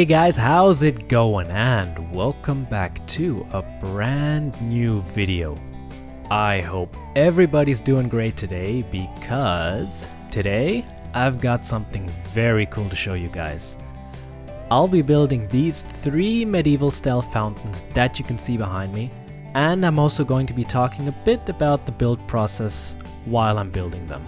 guys, how's it going? And welcome back to a brand new video. I hope everybody's doing great today because today I've got something very cool to show you guys. I'll be building these 3 medieval style fountains that you can see behind me, and I'm also going to be talking a bit about the build process while I'm building them.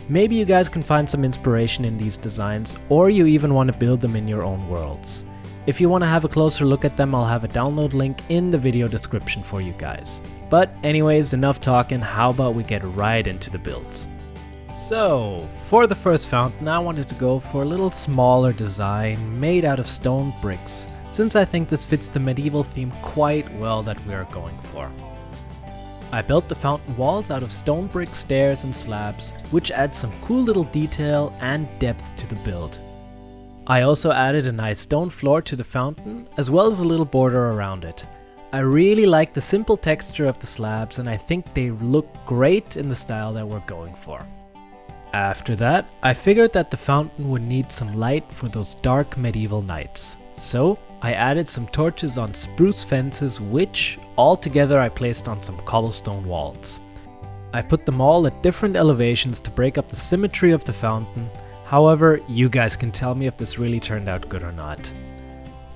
Maybe you guys can find some inspiration in these designs, or you even want to build them in your own worlds. If you want to have a closer look at them, I'll have a download link in the video description for you guys. But anyways, enough talking, how about we get right into the builds. So, for the first fountain I wanted to go for a little smaller design made out of stone bricks, since I think this fits the medieval theme quite well that we are going for. I built the fountain walls out of stone brick stairs and slabs, which adds some cool little detail and depth to the build. I also added a nice stone floor to the fountain, as well as a little border around it. I really like the simple texture of the slabs, and I think they look great in the style that we're going for. After that, I figured that the fountain would need some light for those dark medieval nights. So I added some torches on spruce fences, which all together I placed on some cobblestone walls. I put them all at different elevations to break up the symmetry of the fountain. However, you guys can tell me if this really turned out good or not.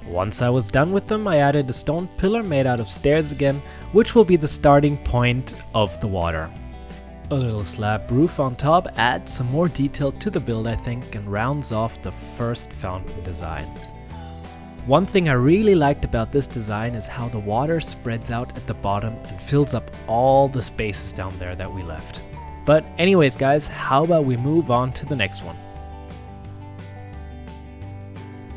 Once I was done with them, I added a stone pillar made out of stairs again, which will be the starting point of the water. A little slab roof on top adds some more detail to the build, I think, and rounds off the first fountain design. One thing I really liked about this design is how the water spreads out at the bottom and fills up all the spaces down there that we left. But anyways guys, how about we move on to the next one.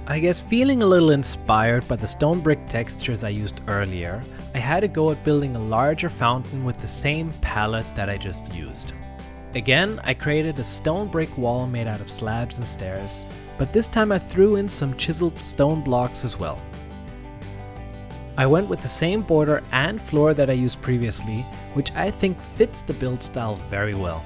I guess feeling a little inspired by the stone brick textures I used earlier, I had a go at building a larger fountain with the same palette that I just used. Again, I created a stone brick wall made out of slabs and stairs, but this time I threw in some chiseled stone blocks as well. I went with the same border and floor that I used previously, which I think fits the build style very well.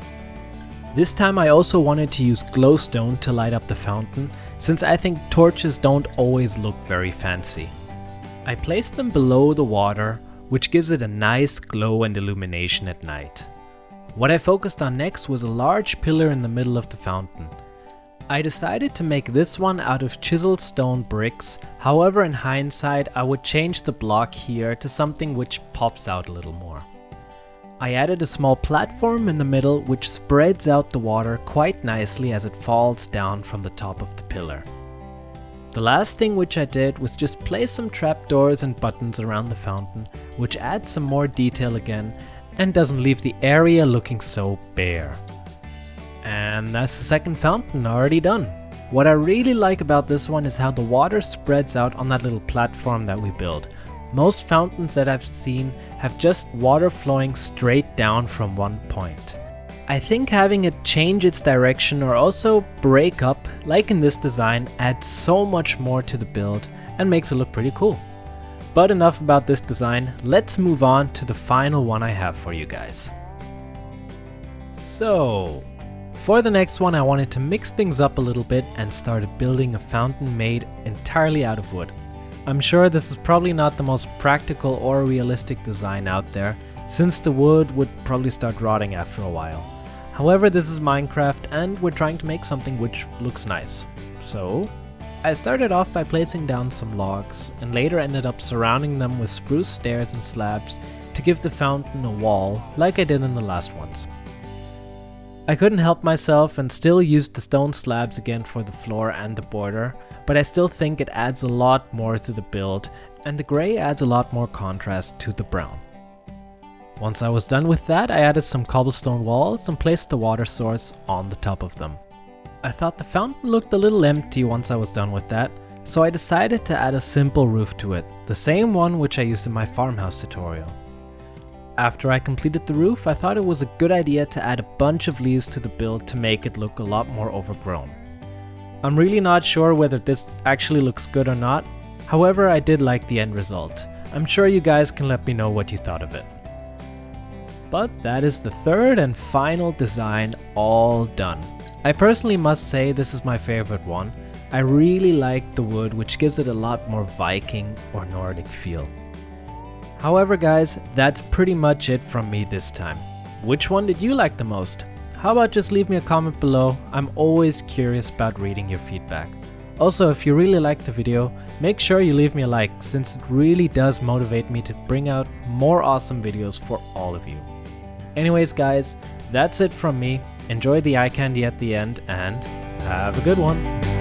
This time I also wanted to use glowstone to light up the fountain, since I think torches don't always look very fancy. I placed them below the water, which gives it a nice glow and illumination at night. What I focused on next was a large pillar in the middle of the fountain. I decided to make this one out of chiseled stone bricks, however in hindsight I would change the block here to something which pops out a little more. I added a small platform in the middle which spreads out the water quite nicely as it falls down from the top of the pillar. The last thing which I did was just place some trapdoors and buttons around the fountain, which adds some more detail again and doesn't leave the area looking so bare. And that's the second fountain already done. What I really like about this one is how the water spreads out on that little platform that we built. Most fountains that I've seen have just water flowing straight down from one point. I think having it change its direction or also break up, like in this design, adds so much more to the build and makes it look pretty cool. But enough about this design, let's move on to the final one I have for you guys. So, for the next one I wanted to mix things up a little bit and started building a fountain made entirely out of wood. I'm sure this is probably not the most practical or realistic design out there, since the wood would probably start rotting after a while. However, this is Minecraft and we're trying to make something which looks nice. So, I started off by placing down some logs and later ended up surrounding them with spruce stairs and slabs to give the fountain a wall like I did in the last ones. I couldn't help myself and still used the stone slabs again for the floor and the border, but I still think it adds a lot more to the build, and the grey adds a lot more contrast to the brown. Once I was done with that, I added some cobblestone walls and placed the water source on the top of them. I thought the fountain looked a little empty once I was done with that, so I decided to add a simple roof to it, the same one which I used in my farmhouse tutorial. After I completed the roof, I thought it was a good idea to add a bunch of leaves to the build to make it look a lot more overgrown. I'm really not sure whether this actually looks good or not, however I did like the end result. I'm sure you guys can let me know what you thought of it. But that is the third and final design all done. I personally must say this is my favorite one, I really like the wood, which gives it a lot more Viking or Nordic feel. However guys, that's pretty much it from me this time. Which one did you like the most? How about just leave me a comment below? I'm always curious about reading your feedback. Also, if you really liked the video, make sure you leave me a like, since it really does motivate me to bring out more awesome videos for all of you. Anyways guys, that's it from me. Enjoy the eye candy at the end and have a good one.